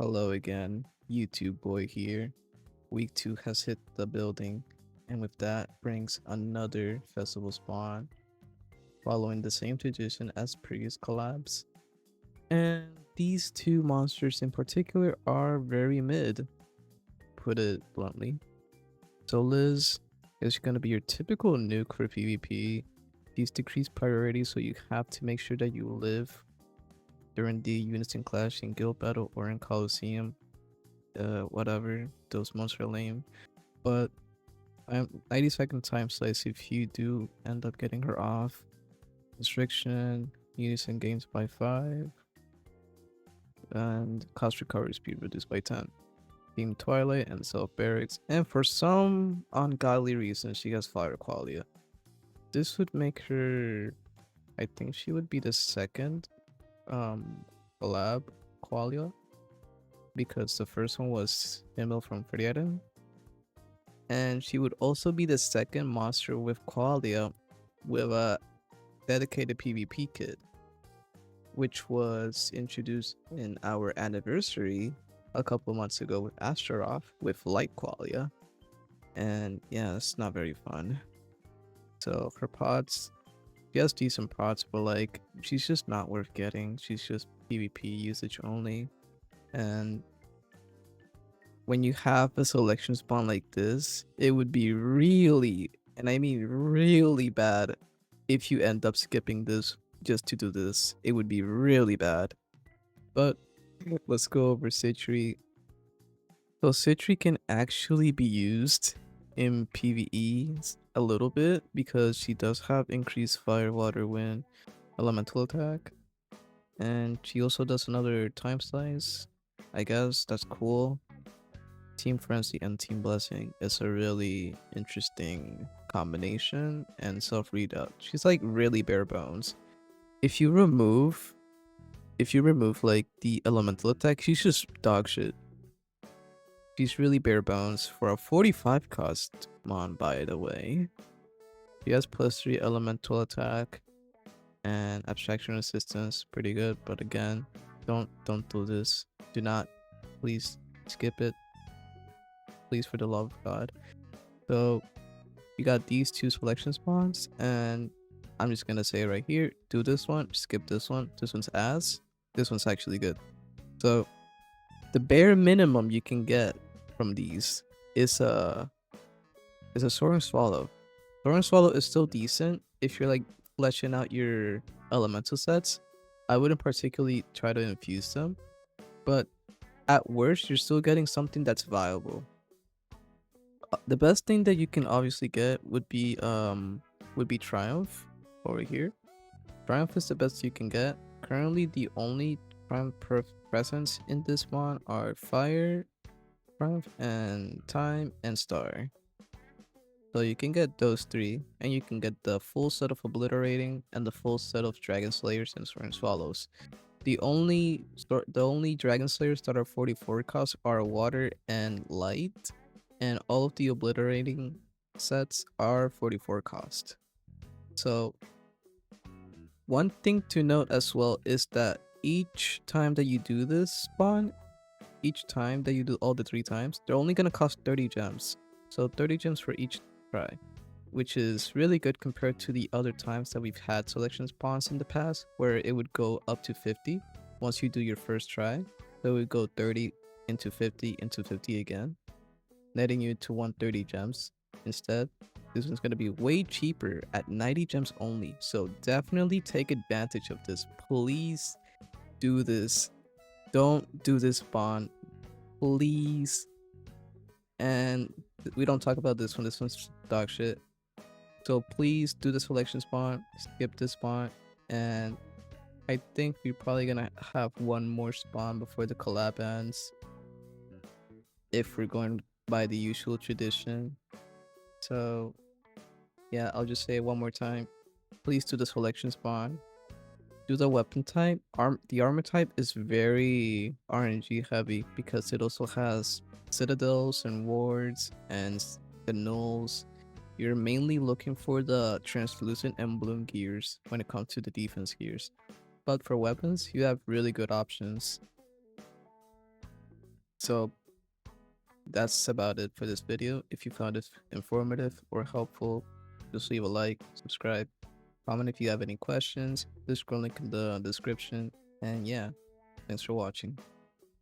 Hello again, YouTube boy here. Week 2 has hit the building, and with that brings another festival spawn, following the same tradition as previous collabs. And these two monsters in particular are very mid, put it bluntly. So Liz is going to be your typical nuke for PvP. She's decreased priority, so you have to make sure that you live during the Unison clash in Guild Battle or in Coliseum. Whatever, those monsters are lame. But I'm 90-second time slice if you do end up getting her off. Restriction, Unison gains by 5, and cost recovery speed reduced by 10. Team Twilight and Self Barracks, and for some ungodly reason, she has Fire Qualia. This would make her, I think she would be the second collab Qualia, because the first one was Himmel from Frieren, and she would also be the second monster with Qualia with a dedicated PvP kit, which was introduced in our anniversary a couple months ago with Astaroth with Light Qualia. And yeah, it's not very fun. So her pods, she has decent pods, but like she's just not worth getting. She's just PvP usage only. And when you have a selection spawn like this, it would be really, and I mean really bad if you end up skipping this just to do this. It would be really bad. But let's go over Citri. So Citri can actually be used in PvE a little bit because she does have increased fire, water, wind, elemental attack. And she also does another time slice. I guess that's cool. Team Frenzy and Team Blessing is a really interesting combination, and self readout. She's like really bare bones. If you remove like the elemental attack, she's just dog shit. She's really bare bones for a 45 cost mon, by the way. She has +3 elemental attack and abstraction resistance, pretty good, but again, don't do this. Do not, please skip it. Please, for the love of God. So you got these two selection spawns, and I'm just gonna say right here, do this one, skip this one. This one's ass. This one's actually good. So the bare minimum you can get from these is a Soaring Swallow. Soaring Swallow is still decent if you're like fleshing out your elemental sets. I wouldn't particularly try to infuse them, but at worst, you're still getting something that's viable. The best thing that you can obviously get would be Triumph over here. Triumph is the best you can get. Currently, the only Triumph presents in this one are Fire, Triumph, and Time and Star. So you can get those three, and you can get the full set of Obliterating and the full set of Dragon Slayers and Sword and Swallows. The only Dragon Slayers that are 44 cost are Water and Light, and all of the Obliterating sets are 44 cost. So one thing to note as well is that each time that you do this spawn, each time that you do all the 3 times, they're only gonna cost 30 gems. So 30 gems for each try, which is really good compared to the other times that we've had selection spawns in the past, where it would go up to 50 once you do your first try. So it would go 30 into 50 into 50 again, netting you to 130 gems. Instead, this one's going to be way cheaper at 90 gems only. So definitely take advantage of this. Please do this. Don't do this spawn. Please. And we don't talk about this one. This one's dog shit. So please do the selection spawn. Skip this spawn. And I think we're probably going to have one more spawn before the collab ends, if we're going by the usual tradition. So yeah, I'll just say it one more time. Please do the selection spawn. Do the weapon type. The armor type is very RNG heavy because it also has citadels and wards and the nulls. You're mainly looking for the translucent and bloom gears when it comes to the defense gears. But for weapons, you have really good options. So that's about it for this video. If you found it informative or helpful, just leave a like, subscribe, comment if you have any questions. There's a link in the description. And yeah, thanks for watching.